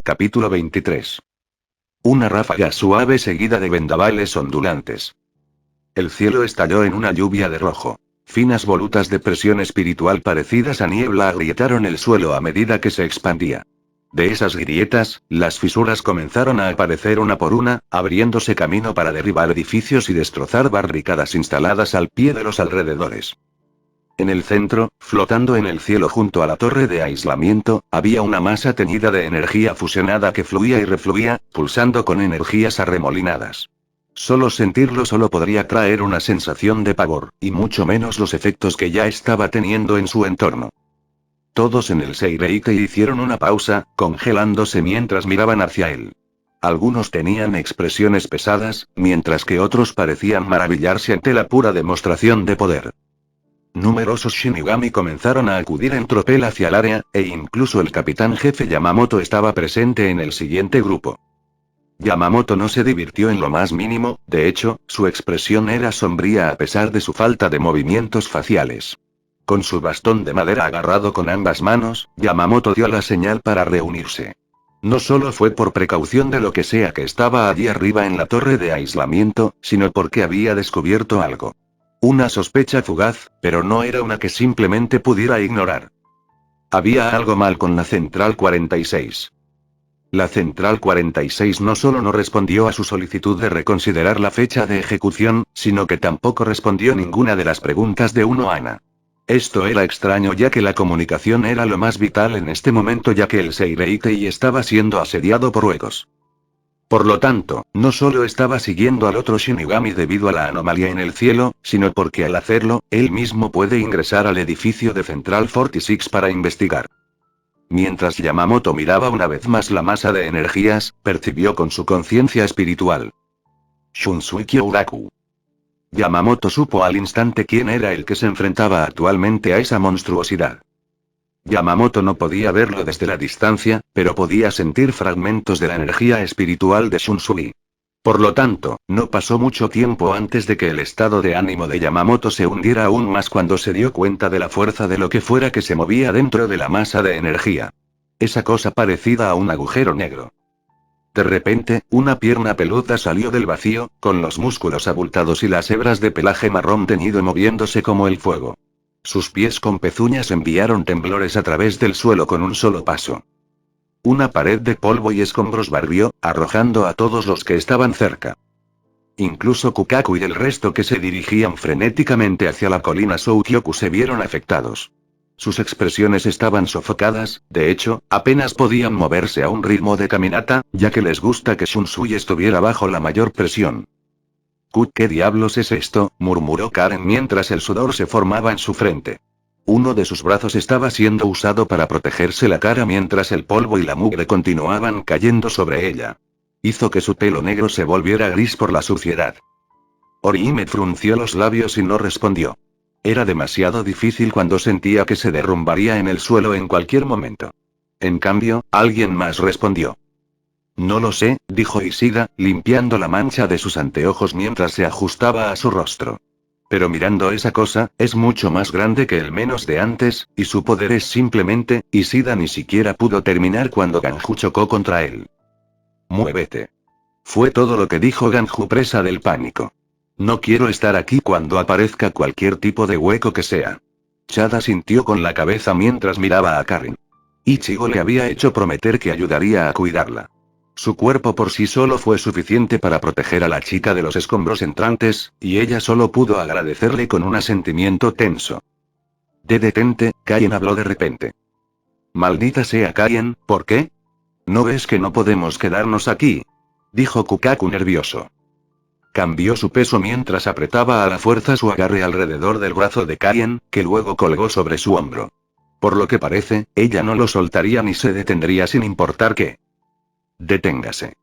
Capítulo 23. Una ráfaga suave seguida de vendavales ondulantes. El cielo estalló en una lluvia de rojo. Finas volutas de presión espiritual parecidas a niebla agrietaron el suelo a medida que se expandía. De esas grietas, las fisuras comenzaron a aparecer una por una, abriéndose camino para derribar edificios y destrozar barricadas instaladas al pie de los alrededores. En el centro, flotando en el cielo junto a la torre de aislamiento, había una masa teñida de energía fusionada que fluía y refluía, pulsando con energías arremolinadas. Solo sentirlo solo podría traer una sensación de pavor, y mucho menos los efectos que ya estaba teniendo en su entorno. Todos en el Seireite hicieron una pausa, congelándose mientras miraban hacia él. Algunos tenían expresiones pesadas, mientras que otros parecían maravillarse ante la pura demostración de poder. Numerosos Shinigami comenzaron a acudir en tropel hacia el área, e incluso el capitán jefe Yamamoto estaba presente en el siguiente grupo. Yamamoto no se divirtió en lo más mínimo, de hecho, su expresión era sombría a pesar de su falta de movimientos faciales. Con su bastón de madera agarrado con ambas manos, Yamamoto dio la señal para reunirse. No solo fue por precaución de lo que sea que estaba allí arriba en la torre de aislamiento, sino porque había descubierto algo. Una sospecha fugaz, pero no era una que simplemente pudiera ignorar. Había algo mal con la Central 46. La Central 46 no solo no respondió a su solicitud de reconsiderar la fecha de ejecución, sino que tampoco respondió ninguna de las preguntas de Uno Ana. Esto era extraño ya que la comunicación era lo más vital en este momento ya que el Seireitei estaba siendo asediado por huecos. Por lo tanto, no solo estaba siguiendo al otro Shinigami debido a la anomalía en el cielo, sino porque al hacerlo, él mismo puede ingresar al edificio de Central 46 para investigar. Mientras Yamamoto miraba una vez más la masa de energías, percibió con su conciencia espiritual. Shunsuke Uraku. Yamamoto supo al instante quién era el que se enfrentaba actualmente a esa monstruosidad. Yamamoto no podía verlo desde la distancia, pero podía sentir fragmentos de la energía espiritual de Shunsui. Por lo tanto, no pasó mucho tiempo antes de que el estado de ánimo de Yamamoto se hundiera aún más cuando se dio cuenta de la fuerza de lo que fuera que se movía dentro de la masa de energía. Esa cosa parecida a un agujero negro. De repente, una pierna peluda salió del vacío, con los músculos abultados y las hebras de pelaje marrón teñido moviéndose como el fuego. Sus pies con pezuñas enviaron temblores a través del suelo con un solo paso. Una pared de polvo y escombros barrió, arrojando a todos los que estaban cerca. Incluso Kukaku y el resto que se dirigían frenéticamente hacia la colina Soukyoku se vieron afectados. Sus expresiones estaban sofocadas, de hecho, apenas podían moverse a un ritmo de caminata, ya que les gusta que Shunsui estuviera bajo la mayor presión. ¿Qué diablos es esto?, murmuró Karen mientras el sudor se formaba en su frente. Uno de sus brazos estaba siendo usado para protegerse la cara mientras el polvo y la mugre continuaban cayendo sobre ella. Hizo que su pelo negro se volviera gris por la suciedad. Orihime frunció los labios y no respondió. Era demasiado difícil cuando sentía que se derrumbaría en el suelo en cualquier momento. En cambio, alguien más respondió. No lo sé, dijo Ishida, limpiando la mancha de sus anteojos mientras se ajustaba a su rostro. Pero mirando esa cosa, es mucho más grande que el menos de antes, y su poder es simplemente, Ishida ni siquiera pudo terminar cuando Ganju chocó contra él. Muévete. Fue todo lo que dijo Ganju presa del pánico. No quiero estar aquí cuando aparezca cualquier tipo de hueco que sea. Chada sintió con la cabeza mientras miraba a Karin. Ichigo le había hecho prometer que ayudaría a cuidarla. Su cuerpo por sí solo fue suficiente para proteger a la chica de los escombros entrantes, y ella solo pudo agradecerle con un asentimiento tenso. Detente, Kaien habló de repente. Maldita sea Kaien, ¿por qué? ¿No ves que no podemos quedarnos aquí?, dijo Kukaku nervioso. Cambió su peso mientras apretaba a la fuerza su agarre alrededor del brazo de Kaien, que luego colgó sobre su hombro. Por lo que parece, ella no lo soltaría ni se detendría sin importar qué. Deténgase.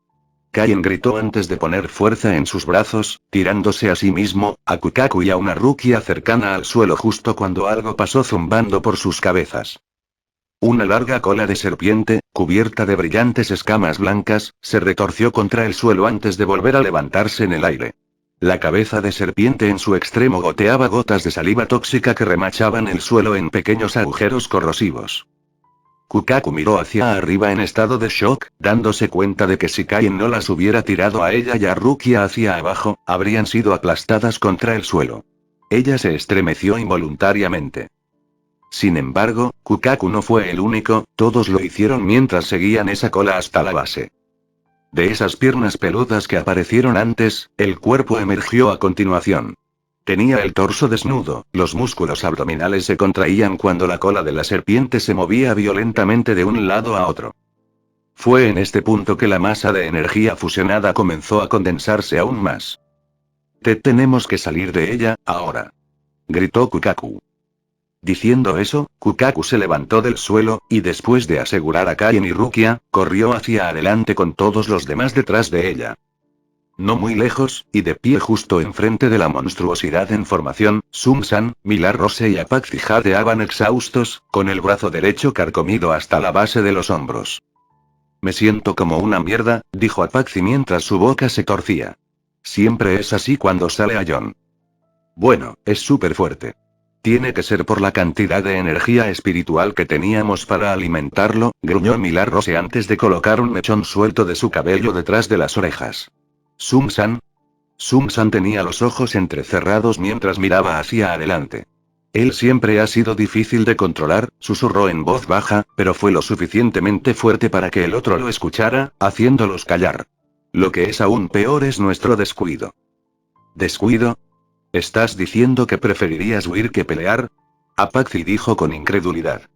Kaien gritó antes de poner fuerza en sus brazos, tirándose a sí mismo, a Kukaku y a una rukia cercana al suelo justo cuando algo pasó zumbando por sus cabezas. Una larga cola de serpiente, cubierta de brillantes escamas blancas, se retorció contra el suelo antes de volver a levantarse en el aire. La cabeza de serpiente en su extremo goteaba gotas de saliva tóxica que remachaban el suelo en pequeños agujeros corrosivos. Kukaku miró hacia arriba en estado de shock, dándose cuenta de que si Kaien no las hubiera tirado a ella y a Rukia hacia abajo, habrían sido aplastadas contra el suelo. Ella se estremeció involuntariamente. Sin embargo, Kukaku no fue el único, todos lo hicieron mientras seguían esa cola hasta la base. De esas piernas peludas que aparecieron antes, el cuerpo emergió a continuación. Tenía el torso desnudo, los músculos abdominales se contraían cuando la cola de la serpiente se movía violentamente de un lado a otro. Fue en este punto que la masa de energía fusionada comenzó a condensarse aún más. Tenemos que salir de ella, ahora. Gritó Kukaku. Diciendo eso, Kukaku se levantó del suelo, y después de asegurar a Kaien y Rukia, corrió hacia adelante con todos los demás detrás de ella. No muy lejos, y de pie justo enfrente de la monstruosidad en formación, Sun-san, Millar-Rose y Apache jadeaban exhaustos, con el brazo derecho carcomido hasta la base de los hombros. Me siento como una mierda, dijo Apache mientras su boca se torcía. Siempre es así cuando sale a John. Bueno, es súper fuerte. Tiene que ser por la cantidad de energía espiritual que teníamos para alimentarlo, gruñó Millar-Rose antes de colocar un mechón suelto de su cabello detrás de las orejas. Sun-san. Sun-san tenía los ojos entrecerrados mientras miraba hacia adelante. Él siempre ha sido difícil de controlar, susurró en voz baja, pero fue lo suficientemente fuerte para que el otro lo escuchara, haciéndolos callar. Lo que es aún peor es nuestro descuido. ¿Descuido? ¿Estás diciendo que preferirías huir que pelear? Apache dijo con incredulidad.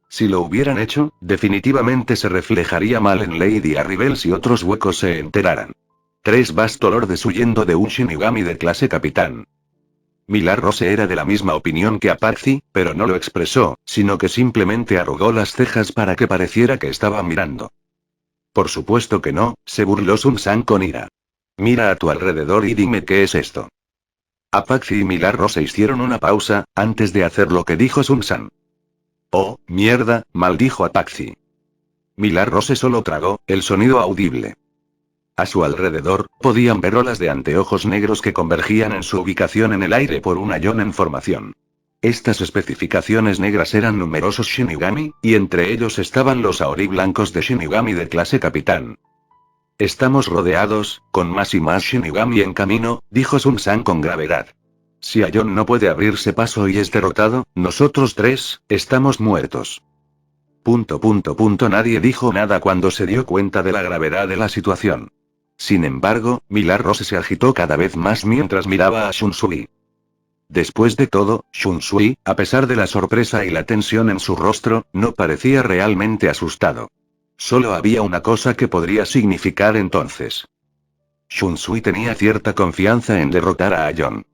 Si lo hubieran hecho, definitivamente se reflejaría mal en Lady Arribel si otros huecos se enteraran. 3 Bastolordes huyendo de un Shinigami de clase capitán. Millar-Rose era de la misma opinión que Apache, pero no lo expresó, sino que simplemente arrugó las cejas para que pareciera que estaba mirando. Por supuesto que no, se burló Sun-san con ira. Mira a tu alrededor y dime qué es esto. Apache y Millar-Rose hicieron una pausa, antes de hacer lo que dijo Sun-san. Oh, mierda, maldijo Apache. Millar-Rose solo tragó, el sonido audible. A su alrededor, podían ver olas de anteojos negros que convergían en su ubicación en el aire por un ayón en formación. Estas especificaciones negras eran numerosos Shinigami, y entre ellos estaban los Aori blancos de Shinigami de clase capitán. Estamos rodeados, con más y más Shinigami en camino, dijo Sun-san con gravedad. Si Aion no puede abrirse paso y es derrotado, nosotros 3, estamos muertos. Nadie dijo nada cuando se dio cuenta de la gravedad de la situación. Sin embargo, Millar-Rose se agitó cada vez más mientras miraba a Shunsui. Después de todo, Shunsui, a pesar de la sorpresa y la tensión en su rostro, no parecía realmente asustado. Solo había una cosa que podría significar entonces. Shunsui tenía cierta confianza en derrotar a Aion.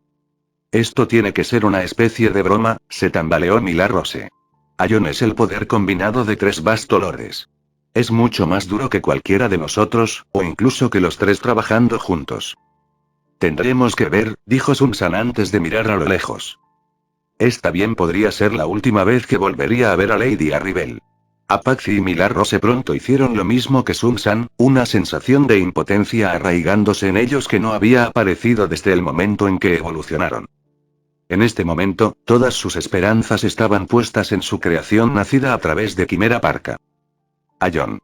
Esto tiene que ser una especie de broma, se tambaleó Millar-Rose. Aion es el poder combinado de 3 Bastolordes. Es mucho más duro que cualquiera de nosotros, o incluso que los 3 trabajando juntos. Tendremos que ver, dijo Sun-san antes de mirar a lo lejos. Esta bien podría ser la última vez que volvería a ver a Lady Arribel. Apache y Millar-Rose pronto hicieron lo mismo que Sun-san, una sensación de impotencia arraigándose en ellos que no había aparecido desde el momento en que evolucionaron. En este momento, todas sus esperanzas estaban puestas en su creación nacida a través de Quimera Parca. Aion.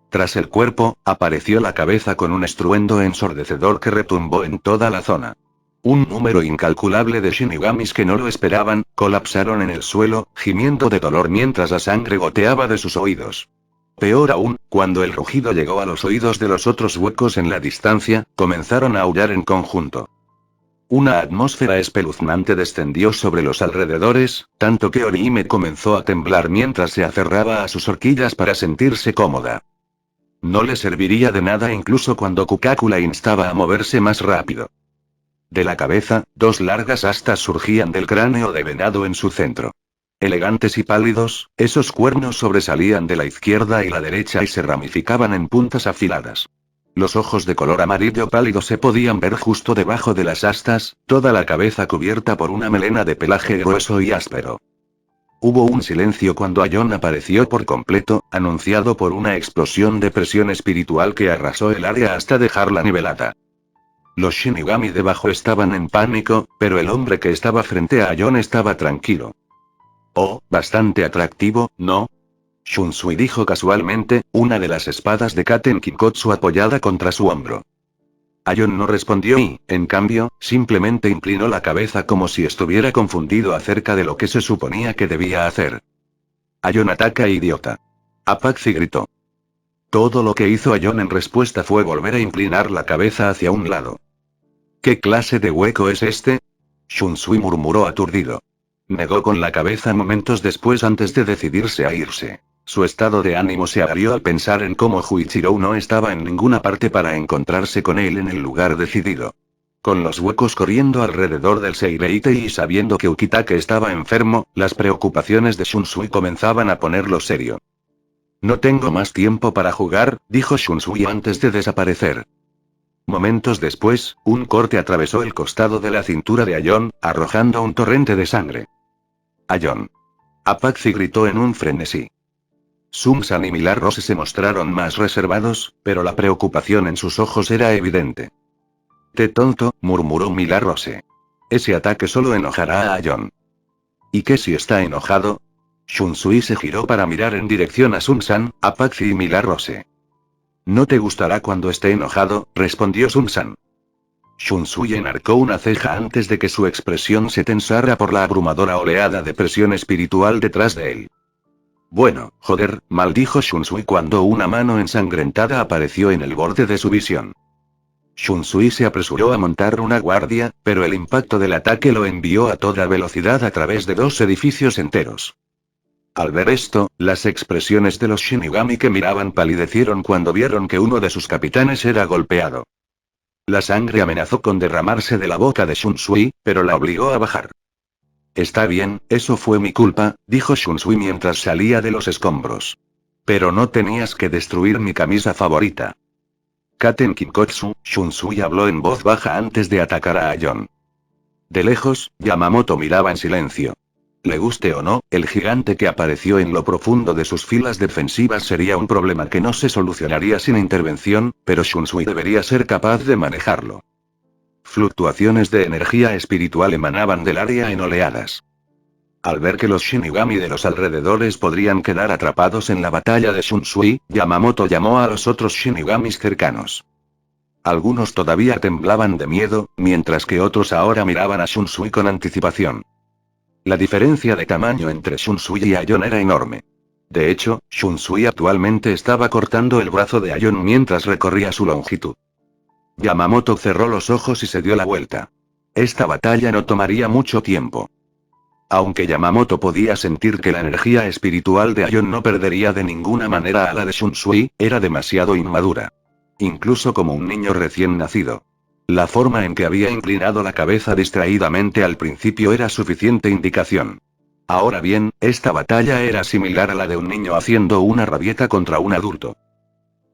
Tras el cuerpo, apareció la cabeza con un estruendo ensordecedor que retumbó en toda la zona. Un número incalculable de Shinigamis que no lo esperaban, colapsaron en el suelo, gimiendo de dolor mientras la sangre goteaba de sus oídos. Peor aún, cuando el rugido llegó a los oídos de los otros huecos en la distancia, comenzaron a aullar en conjunto. Una atmósfera espeluznante descendió sobre los alrededores, tanto que Orihime comenzó a temblar mientras se aferraba a sus horquillas para sentirse cómoda. No le serviría de nada incluso cuando Kukaku la instaba a moverse más rápido. De la cabeza, 2 largas astas surgían del cráneo de venado en su centro. Elegantes y pálidos, esos cuernos sobresalían de la izquierda y la derecha y se ramificaban en puntas afiladas. Los ojos de color amarillo pálido se podían ver justo debajo de las astas, toda la cabeza cubierta por una melena de pelaje grueso y áspero. Hubo un silencio cuando Aion apareció por completo, anunciado por una explosión de presión espiritual que arrasó el área hasta dejarla nivelada. Los Shinigami debajo estaban en pánico, pero el hombre que estaba frente a Aion estaba tranquilo. Oh, bastante atractivo, ¿no? Shunsui dijo casualmente, una de las espadas de Katen Kinkotsu apoyada contra su hombro. Aion no respondió y, en cambio, simplemente inclinó la cabeza como si estuviera confundido acerca de lo que se suponía que debía hacer. Aion ataca, idiota. Apache gritó. Todo lo que hizo Aion en respuesta fue volver a inclinar la cabeza hacia un lado. ¿Qué clase de hueco es este? Shunsui murmuró aturdido. Negó con la cabeza momentos después antes de decidirse a irse. Su estado de ánimo se agrió al pensar en cómo Juichirou no estaba en ninguna parte para encontrarse con él en el lugar decidido. Con los huecos corriendo alrededor del Seireite y sabiendo que Ukitake estaba enfermo, las preocupaciones de Shunsui comenzaban a ponerlo serio. No tengo más tiempo para jugar, dijo Shunsui antes de desaparecer. Momentos después, un corte atravesó el costado de la cintura de Aion, arrojando un torrente de sangre. Aion. Apache gritó en un frenesí. Sumsan y Milar Rose se mostraron más reservados, pero la preocupación en sus ojos era evidente. «Te tonto», murmuró Milar Rose. «Ese ataque solo enojará a Aion». «¿Y qué si está enojado?» Shunsui se giró para mirar en dirección a Sumsan, Apache y Milar Rose. «No te gustará cuando esté enojado», respondió Sumsan. Shunsui enarcó una ceja antes de que su expresión se tensara por la abrumadora oleada de presión espiritual detrás de él. «Bueno, joder», maldijo Shunsui cuando una mano ensangrentada apareció en el borde de su visión. Shunsui se apresuró a montar una guardia, pero el impacto del ataque lo envió a toda velocidad a través de 2 edificios enteros. Al ver esto, las expresiones de los Shinigami que miraban palidecieron cuando vieron que uno de sus capitanes era golpeado. La sangre amenazó con derramarse de la boca de Shunsui, pero la obligó a bajar. «Está bien, eso fue mi culpa», dijo Shunsui mientras salía de los escombros. «Pero no tenías que destruir mi camisa favorita». Katen Kinkotsu, Shunsui habló en voz baja antes de atacar a Aion. De lejos, Yamamoto miraba en silencio. Le guste o no, el gigante que apareció en lo profundo de sus filas defensivas sería un problema que no se solucionaría sin intervención, pero Shunsui debería ser capaz de manejarlo. Fluctuaciones de energía espiritual emanaban del área en oleadas. Al ver que los Shinigami de los alrededores podrían quedar atrapados en la batalla de Shunsui, Yamamoto llamó a los otros Shinigamis cercanos. Algunos todavía temblaban de miedo, mientras que otros ahora miraban a Shunsui con anticipación. La diferencia de tamaño entre Shunsui y Aion era enorme. De hecho, Shunsui actualmente estaba cortando el brazo de Aion mientras recorría su longitud. Yamamoto cerró los ojos y se dio la vuelta. Esta batalla no tomaría mucho tiempo. Aunque Yamamoto podía sentir que la energía espiritual de Aion no perdería de ninguna manera a la de Shunsui, era demasiado inmadura. Incluso como un niño recién nacido. La forma en que había inclinado la cabeza distraídamente al principio era suficiente indicación. Ahora bien, esta batalla era similar a la de un niño haciendo una rabieta contra un adulto.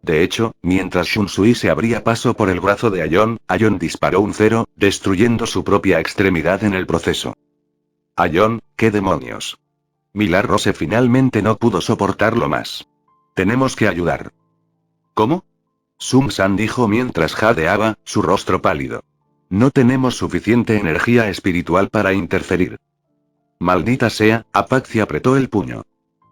De hecho, mientras Shunsui se abría paso por el brazo de Aion, Aion disparó un cero, destruyendo su propia extremidad en el proceso. Aion, ¿qué demonios? Milar Rose finalmente no pudo soportarlo más. Tenemos que ayudar. ¿Cómo? Sumsan dijo mientras jadeaba, su rostro pálido. No tenemos suficiente energía espiritual para interferir. Maldita sea, Apache apretó el puño.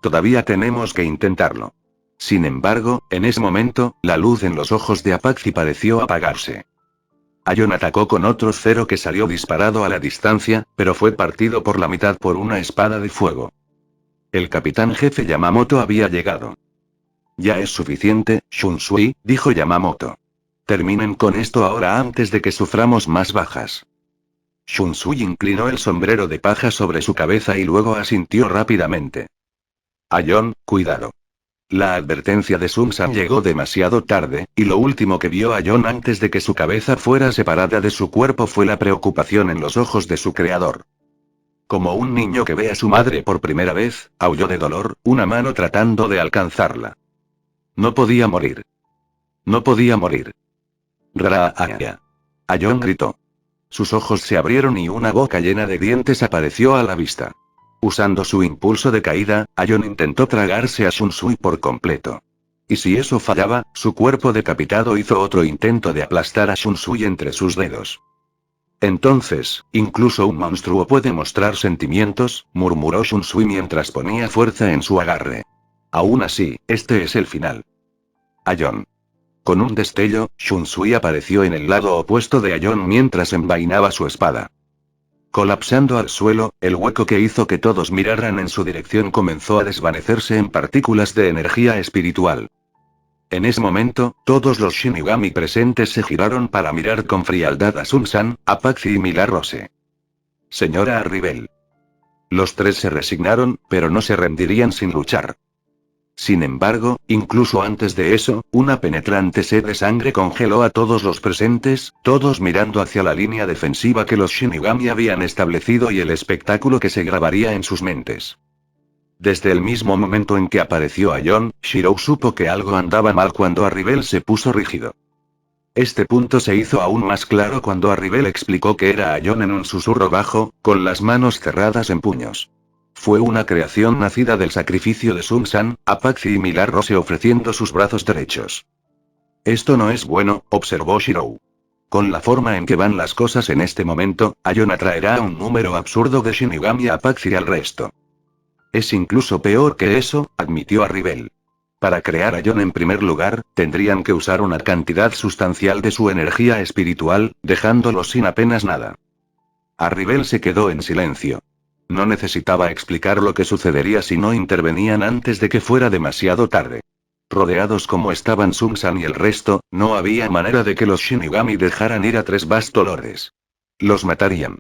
Todavía tenemos que intentarlo. Sin embargo, en ese momento, la luz en los ojos de Apache pareció apagarse. Aion atacó con otro cero que salió disparado a la distancia, pero fue partido por la mitad por una espada de fuego. El capitán jefe Yamamoto había llegado. Ya es suficiente, Shunsui, dijo Yamamoto. Terminen con esto ahora antes de que suframos más bajas. Shunsui inclinó el sombrero de paja sobre su cabeza y luego asintió rápidamente. Aion, cuidado. La advertencia de Sumsan llegó demasiado tarde, y lo último que vio Aion antes de que su cabeza fuera separada de su cuerpo fue la preocupación en los ojos de su creador. Como un niño que ve a su madre por primera vez, aulló de dolor, una mano tratando de alcanzarla. No podía morir. No podía morir. Raaya. Aion gritó. Sus ojos se abrieron y una boca llena de dientes apareció a la vista. Usando su impulso de caída, Aion intentó tragarse a Shunsui por completo. Y si eso fallaba, su cuerpo decapitado hizo otro intento de aplastar a Shunsui entre sus dedos. Entonces, incluso un monstruo puede mostrar sentimientos, murmuró Shunsui mientras ponía fuerza en su agarre. Aún así, este es el final. Aion. Con un destello, Shunsui apareció en el lado opuesto de Aion mientras envainaba su espada. Colapsando al suelo, el hueco que hizo que todos miraran en su dirección comenzó a desvanecerse en partículas de energía espiritual. En ese momento, todos los Shinigami presentes se giraron para mirar con frialdad a Sun-san, a Paxi y Milarose. Señora Arribel. Los tres se resignaron, pero no se rendirían sin luchar. Sin embargo, incluso antes de eso, una penetrante sed de sangre congeló a todos los presentes, todos mirando hacia la línea defensiva que los Shinigami habían establecido y el espectáculo que se grabaría en sus mentes. Desde el mismo momento en que apareció Aion, Shirou supo que algo andaba mal cuando Arribel se puso rígido. Este punto se hizo aún más claro cuando Arribel explicó que era Aion en un susurro bajo, con las manos cerradas en puños. Fue una creación nacida del sacrificio de Sun-san, Apache y Milarose ofreciendo sus brazos derechos. Esto no es bueno, observó Shirou. Con la forma en que van las cosas en este momento, Aion atraerá a un número absurdo de Shinigami a Apache y al resto. Es incluso peor que eso, admitió Arribel. Para crear a Aion en primer lugar, tendrían que usar una cantidad sustancial de su energía espiritual, dejándolos sin apenas nada. Arribel se quedó en silencio. No necesitaba explicar lo que sucedería si no intervenían antes de que fuera demasiado tarde. Rodeados como estaban Sun-san y el resto, no había manera de que los Shinigami dejaran ir a tres Bastolordes. Los matarían.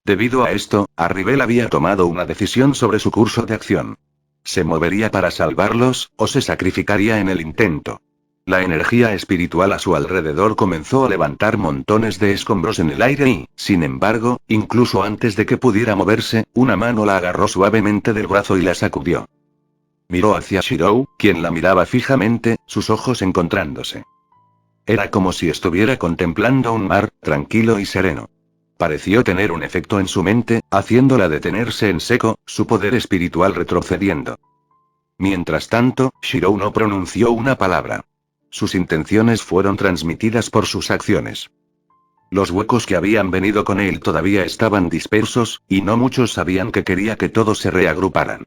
Debido a esto, Arribel había tomado una decisión sobre su curso de acción. ¿Se movería para salvarlos, o se sacrificaría en el intento? La energía espiritual a su alrededor comenzó a levantar montones de escombros en el aire y, sin embargo, incluso antes de que pudiera moverse, una mano la agarró suavemente del brazo y la sacudió. Miró hacia Shirou, quien la miraba fijamente, sus ojos encontrándose. Era como si estuviera contemplando un mar, tranquilo y sereno. Pareció tener un efecto en su mente, haciéndola detenerse en seco, su poder espiritual retrocediendo. Mientras tanto, Shirou no pronunció una palabra. Sus intenciones fueron transmitidas por sus acciones. Los huecos que habían venido con él todavía estaban dispersos, y no muchos sabían que quería que todos se reagruparan.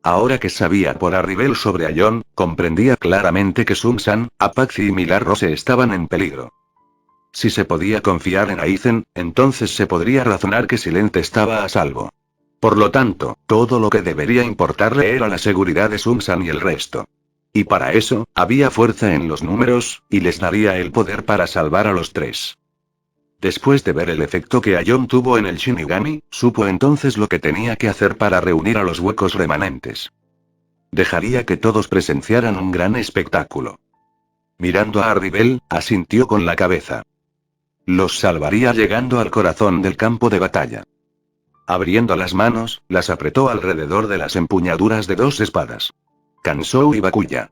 Ahora que sabía por Arribel sobre Aion, comprendía claramente que Sun-san, Apache y Milarose estaban en peligro. Si se podía confiar en Aizen, entonces se podría razonar que Silente estaba a salvo. Por lo tanto, todo lo que debería importarle era la seguridad de Sun-san y el resto. Y para eso, había fuerza en los números, y les daría el poder para salvar a los tres. Después de ver el efecto que Aion tuvo en el Shinigami, supo entonces lo que tenía que hacer para reunir a los huecos remanentes. Dejaría que todos presenciaran un gran espectáculo. Mirando a Arribel, asintió con la cabeza. Los salvaría llegando al corazón del campo de batalla. Abriendo las manos, las apretó alrededor de las empuñaduras de dos espadas. Kansou y Bakuya.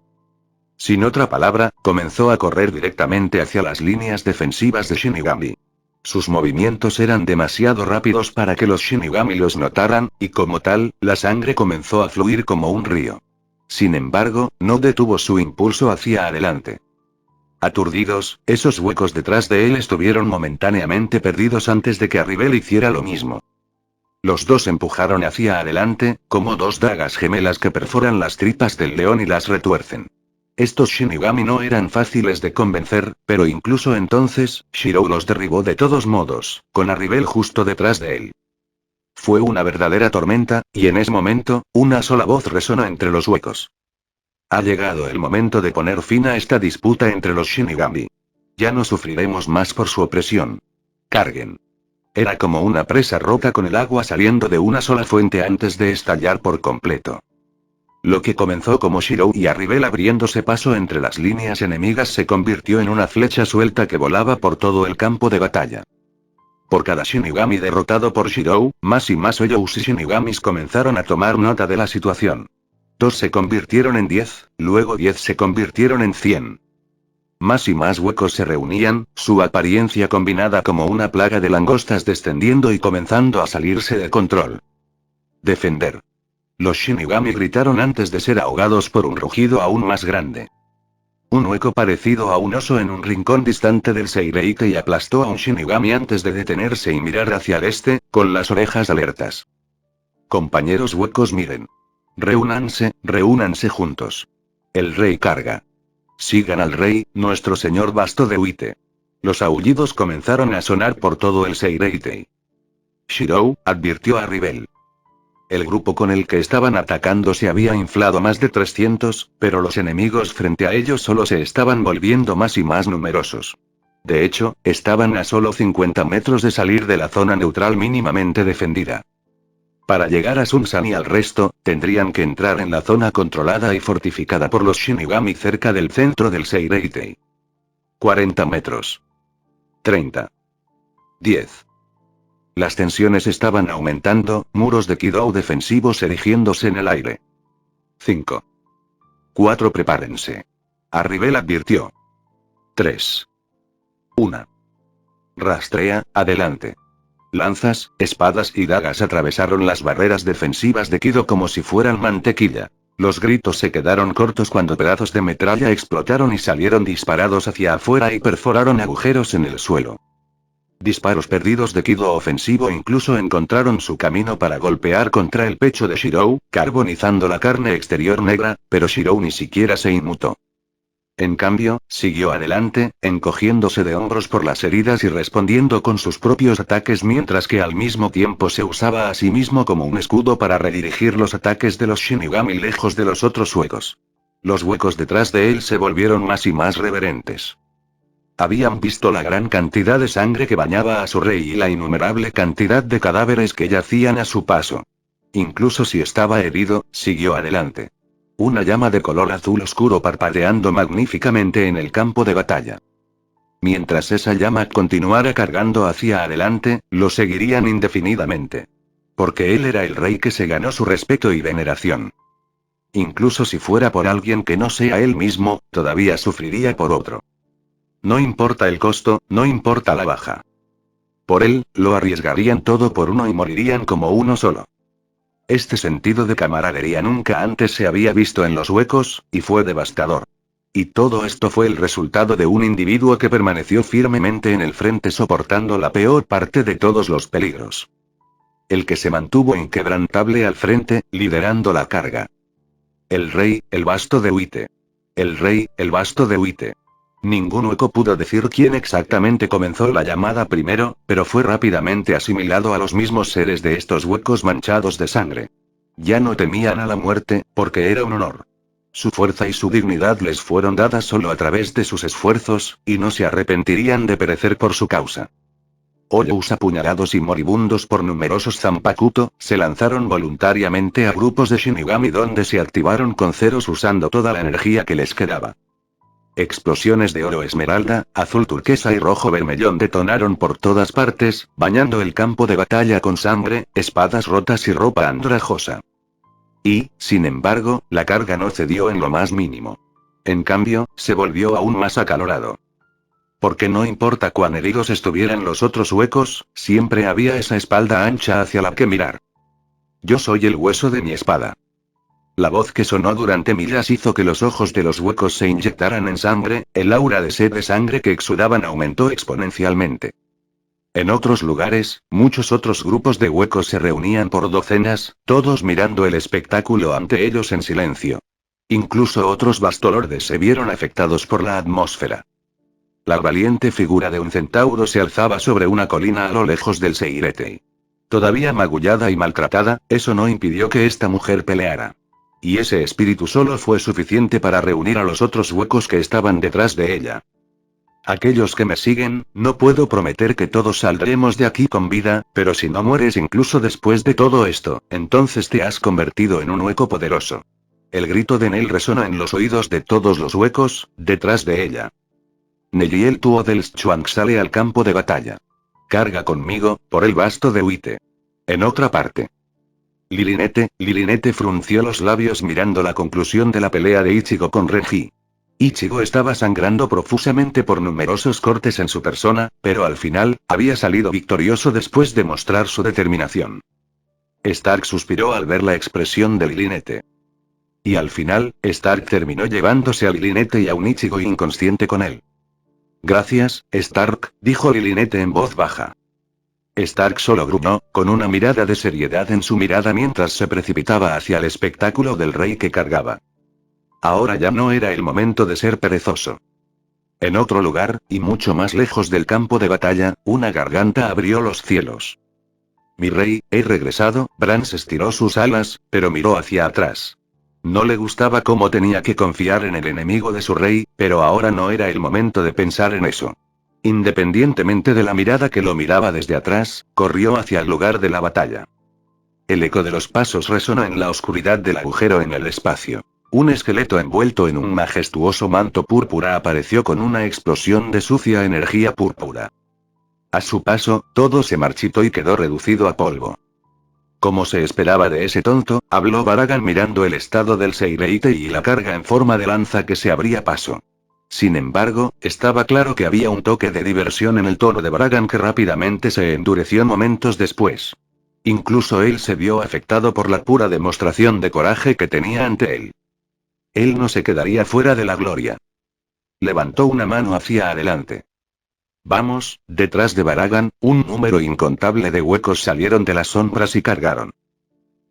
Sin otra palabra, comenzó a correr directamente hacia las líneas defensivas de Shinigami. Sus movimientos eran demasiado rápidos para que los Shinigami los notaran, y como tal, la sangre comenzó a fluir como un río. Sin embargo, no detuvo su impulso hacia adelante. Aturdidos, esos huecos detrás de él estuvieron momentáneamente perdidos antes de que Arribel hiciera lo mismo. Los dos empujaron hacia adelante, como dos dagas gemelas que perforan las tripas del león y las retuercen. Estos Shinigami no eran fáciles de convencer, pero incluso entonces, Shirou los derribó de todos modos, con Arribel justo detrás de él. Fue una verdadera tormenta, y en ese momento, una sola voz resonó entre los huecos. Ha llegado el momento de poner fin a esta disputa entre los Shinigami. Ya no sufriremos más por su opresión. Carguen. Era como una presa rota con el agua saliendo de una sola fuente antes de estallar por completo. Lo que comenzó como Shirou y Arribel abriéndose paso entre las líneas enemigas se convirtió en una flecha suelta que volaba por todo el campo de batalla. Por cada Shinigami derrotado por Shirou, más y más Oyous y Shinigamis comenzaron a tomar nota de la situación. 2 se convirtieron en 10, luego 10 se convirtieron en 100. Más y más huecos se reunían, su apariencia combinada como una plaga de langostas descendiendo y comenzando a salirse de control. Defender. Los Shinigami gritaron antes de ser ahogados por un rugido aún más grande. Un hueco parecido a un oso en un rincón distante del Seireike y aplastó a un Shinigami antes de detenerse y mirar hacia el este, con las orejas alertas. Compañeros huecos miren. Reúnanse juntos. El rey carga. Sigan al rey, nuestro señor Basto de Uite. Los aullidos comenzaron a sonar por todo el Seireitei. Shirou, advirtió a Ribel. El grupo con el que estaban atacando se había inflado más de 300, pero los enemigos frente a ellos solo se estaban volviendo más y más numerosos. De hecho, estaban a solo 50 metros de salir de la zona neutral mínimamente defendida. Para llegar a Sunsan y al resto, tendrían que entrar en la zona controlada y fortificada por los Shinigami cerca del centro del Seireitei. 40 metros. 30. 10. Las tensiones estaban aumentando, muros de Kidou defensivos erigiéndose en el aire. 5. 4. Prepárense. Arribel advirtió. 3. 1. Rastrea, adelante. Lanzas, espadas y dagas atravesaron las barreras defensivas de Kido como si fueran mantequilla. Los gritos se quedaron cortos cuando pedazos de metralla explotaron y salieron disparados hacia afuera y perforaron agujeros en el suelo. Disparos perdidos de Kido ofensivo incluso encontraron su camino para golpear contra el pecho de Shirou, carbonizando la carne exterior negra, pero Shirou ni siquiera se inmutó. En cambio, siguió adelante, encogiéndose de hombros por las heridas y respondiendo con sus propios ataques mientras que al mismo tiempo se usaba a sí mismo como un escudo para redirigir los ataques de los Shinigami lejos de los otros huecos. Los huecos detrás de él se volvieron más y más reverentes. Habían visto la gran cantidad de sangre que bañaba a su rey y la innumerable cantidad de cadáveres que yacían a su paso. Incluso si estaba herido, siguió adelante. Una llama de color azul oscuro parpadeando magníficamente en el campo de batalla. Mientras esa llama continuara cargando hacia adelante, lo seguirían indefinidamente. Porque él era el rey que se ganó su respeto y veneración. Incluso si fuera por alguien que no sea él mismo, todavía sufriría por otro. No importa el costo, no importa la baja. Por él, lo arriesgarían todo por uno y morirían como uno solo. Este sentido de camaradería nunca antes se había visto en los huecos, y fue devastador. Y todo esto fue el resultado de un individuo que permaneció firmemente en el frente soportando la peor parte de todos los peligros. El que se mantuvo inquebrantable al frente, liderando la carga. El rey, el Basto de Uite. El rey, el Basto de Uite. Ningún hueco pudo decir quién exactamente comenzó la llamada primero, pero fue rápidamente asimilado a los mismos seres de estos huecos manchados de sangre. Ya no temían a la muerte, porque era un honor. Su fuerza y su dignidad les fueron dadas solo a través de sus esfuerzos, y no se arrepentirían de perecer por su causa. Hoyos apuñalados y moribundos por numerosos Zanpakuto, se lanzaron voluntariamente a grupos de Shinigami donde se activaron con ceros usando toda la energía que les quedaba. Explosiones de oro esmeralda, azul turquesa y rojo vermellón detonaron por todas partes, bañando el campo de batalla con sangre, espadas rotas y ropa andrajosa. Y, sin embargo, la carga no cedió en lo más mínimo. En cambio, se volvió aún más acalorado. Porque no importa cuán heridos estuvieran los otros huecos, siempre había esa espalda ancha hacia la que mirar. Yo soy el hueso de mi espada. La voz que sonó durante millas hizo que los ojos de los huecos se inyectaran en sangre, el aura de sed de sangre que exudaban aumentó exponencialmente. En otros lugares, muchos otros grupos de huecos se reunían por docenas, todos mirando el espectáculo ante ellos en silencio. Incluso otros bastolordes se vieron afectados por la atmósfera. La valiente figura de un centauro se alzaba sobre una colina a lo lejos del Seiretei. Todavía magullada y maltratada, eso no impidió que esta mujer peleara. Y ese espíritu solo fue suficiente para reunir a los otros huecos que estaban detrás de ella. Aquellos que me siguen, no puedo prometer que todos saldremos de aquí con vida, pero si no mueres incluso después de todo esto, entonces te has convertido en un hueco poderoso. El grito de Nel resonó en los oídos de todos los huecos, detrás de ella. Nejiel Tuo del Schuang sale al campo de batalla. Carga conmigo, por el Basto de Uite. En otra parte. Lilinete frunció los labios mirando la conclusión de la pelea de Ichigo con Renji. Ichigo estaba sangrando profusamente por numerosos cortes en su persona, pero al final, había salido victorioso después de mostrar su determinación. Stark suspiró al ver la expresión de Lilinete. Y al final, Stark terminó llevándose a Lilinete y a un Ichigo inconsciente con él. Gracias, Stark, dijo Lilinete en voz baja. Stark solo gruñó, con una mirada de seriedad en su mirada mientras se precipitaba hacia el espectáculo del rey que cargaba. Ahora ya no era el momento de ser perezoso. En otro lugar, y mucho más lejos del campo de batalla, una garganta abrió los cielos. Mi rey, he regresado. Bran estiró sus alas, pero miró hacia atrás. No le gustaba cómo tenía que confiar en el enemigo de su rey, pero ahora no era el momento de pensar en eso. Independientemente de la mirada que lo miraba desde atrás, corrió hacia el lugar de la batalla. El eco de los pasos resonó en la oscuridad del agujero en el espacio. Un esqueleto envuelto en un majestuoso manto púrpura apareció con una explosión de sucia energía púrpura. A su paso, todo se marchitó y quedó reducido a polvo. Como se esperaba de ese tonto, habló Baragan mirando el estado del Seireite y la carga en forma de lanza que se abría paso. Sin embargo, estaba claro que había un toque de diversión en el tono de Baragan que rápidamente se endureció momentos después. Incluso él se vio afectado por la pura demostración de coraje que tenía ante él. Él no se quedaría fuera de la gloria. Levantó una mano hacia adelante. Vamos, detrás de Baragan, un número incontable de huecos salieron de las sombras y cargaron.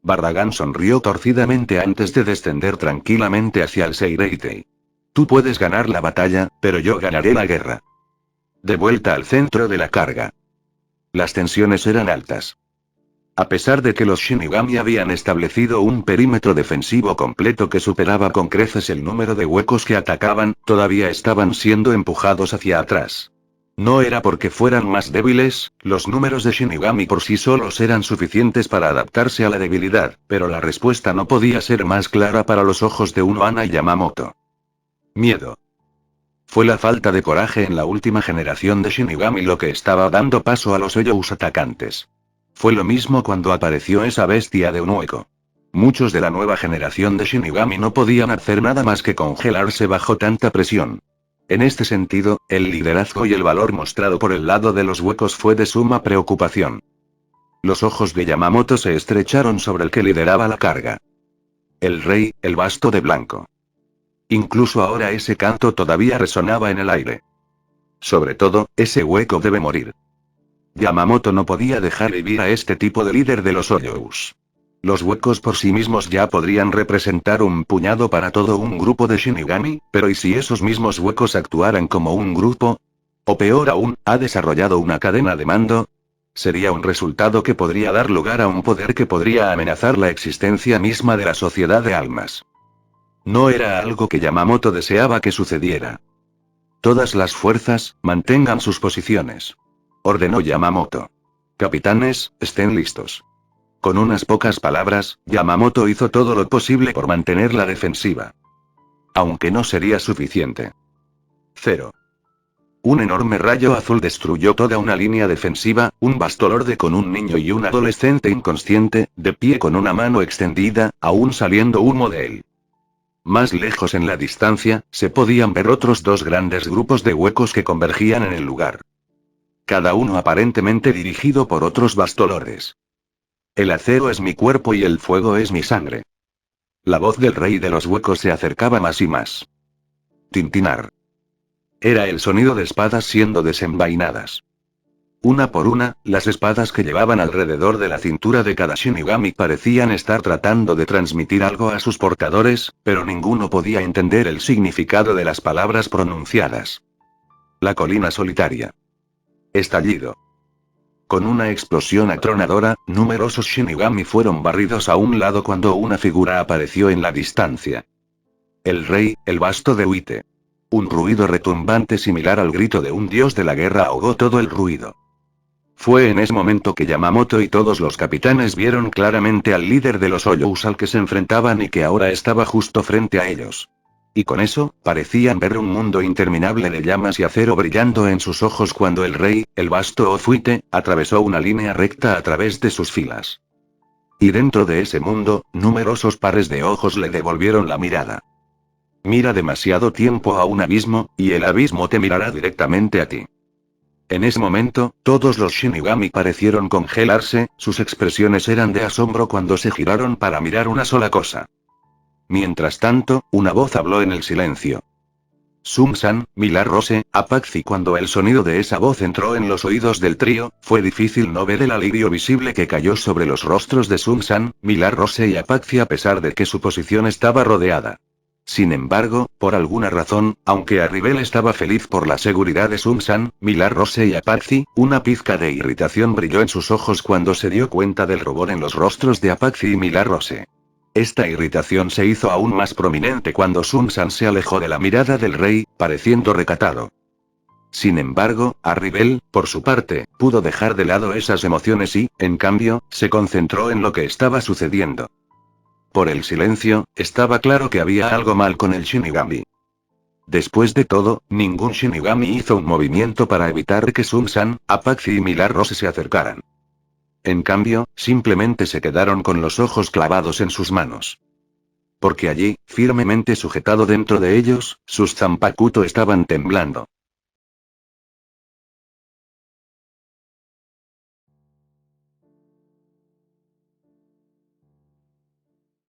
Baragan sonrió torcidamente antes de descender tranquilamente hacia el Seireitei. Tú puedes ganar la batalla, pero yo ganaré la guerra. De vuelta al centro de la carga. Las tensiones eran altas. A pesar de que los Shinigami habían establecido un perímetro defensivo completo que superaba con creces el número de huecos que atacaban, todavía estaban siendo empujados hacia atrás. No era porque fueran más débiles, los números de Shinigami por sí solos eran suficientes para adaptarse a la debilidad, pero la respuesta no podía ser más clara para los ojos de un Ana Yamamoto. Miedo. Fue la falta de coraje en la última generación de Shinigami lo que estaba dando paso a los Hoyous atacantes. Fue lo mismo cuando apareció esa bestia de un hueco. Muchos de la nueva generación de Shinigami no podían hacer nada más que congelarse bajo tanta presión. En este sentido, el liderazgo y el valor mostrado por el lado de los huecos fue de suma preocupación. Los ojos de Yamamoto se estrecharon sobre el que lideraba la carga. El rey, el basto de blanco. Incluso ahora ese canto todavía resonaba en el aire. Sobre todo, ese hueco debe morir. Yamamoto no podía dejar vivir a este tipo de líder de los Hoyous. Los huecos por sí mismos ya podrían representar un puñado para todo un grupo de Shinigami, pero ¿y si esos mismos huecos actuaran como un grupo? O peor aún, ¿ha desarrollado una cadena de mando? Sería un resultado que podría dar lugar a un poder que podría amenazar la existencia misma de la sociedad de almas. No era algo que Yamamoto deseaba que sucediera. Todas las fuerzas, mantengan sus posiciones. Ordenó Yamamoto. Capitanes, estén listos. Con unas pocas palabras, Yamamoto hizo todo lo posible por mantener la defensiva. Aunque no sería suficiente. 0. Un enorme rayo azul destruyó toda una línea defensiva, un bastolorde con un niño y un adolescente inconsciente, de pie con una mano extendida, aún saliendo humo de él. Más lejos en la distancia, se podían ver otros dos grandes grupos de huecos que convergían en el lugar. Cada uno aparentemente dirigido por otros bastolordes. El acero es mi cuerpo y el fuego es mi sangre. La voz del rey de los huecos se acercaba más y más. Tintinar. Era el sonido de espadas siendo desenvainadas. Una por una, las espadas que llevaban alrededor de la cintura de cada Shinigami parecían estar tratando de transmitir algo a sus portadores, pero ninguno podía entender el significado de las palabras pronunciadas. La colina solitaria. Estallido. Con una explosión atronadora, numerosos Shinigami fueron barridos a un lado cuando una figura apareció en la distancia. El rey, el basto de Uite. Un ruido retumbante similar al grito de un dios de la guerra ahogó todo el ruido. Fue en ese momento que Yamamoto y todos los capitanes vieron claramente al líder de los Hoyous al que se enfrentaban y que ahora estaba justo frente a ellos. Y con eso, parecían ver un mundo interminable de llamas y acero brillando en sus ojos cuando el rey, el basto Ofuite, atravesó una línea recta a través de sus filas. Y dentro de ese mundo, numerosos pares de ojos le devolvieron la mirada. Mira demasiado tiempo a un abismo, y el abismo te mirará directamente a ti. En ese momento, todos los Shinigami parecieron congelarse, sus expresiones eran de asombro cuando se giraron para mirar una sola cosa. Mientras tanto, una voz habló en el silencio. Sun-san, Millar-Rose, Apache. Cuando el sonido de esa voz entró en los oídos del trío, fue difícil no ver el alivio visible que cayó sobre los rostros de Sun-san, Millar-Rose y Apache a pesar de que su posición estaba rodeada. Sin embargo, por alguna razón, aunque Arribel estaba feliz por la seguridad de Sun-san, Millar-Rose y Apache, una pizca de irritación brilló en sus ojos cuando se dio cuenta del rubor en los rostros de Apache y Millar-Rose. Esta irritación se hizo aún más prominente cuando Sun-san se alejó de la mirada del rey, pareciendo recatado. Sin embargo, Arribel, por su parte, pudo dejar de lado esas emociones y, en cambio, se concentró en lo que estaba sucediendo. Por el silencio, estaba claro que había algo mal con el Shinigami. Después de todo, ningún Shinigami hizo un movimiento para evitar que Sun-san, Apache y Millar-Rose se acercaran. En cambio, simplemente se quedaron con los ojos clavados en sus manos. Porque allí, firmemente sujetado dentro de ellos, sus Zanpakuto estaban temblando.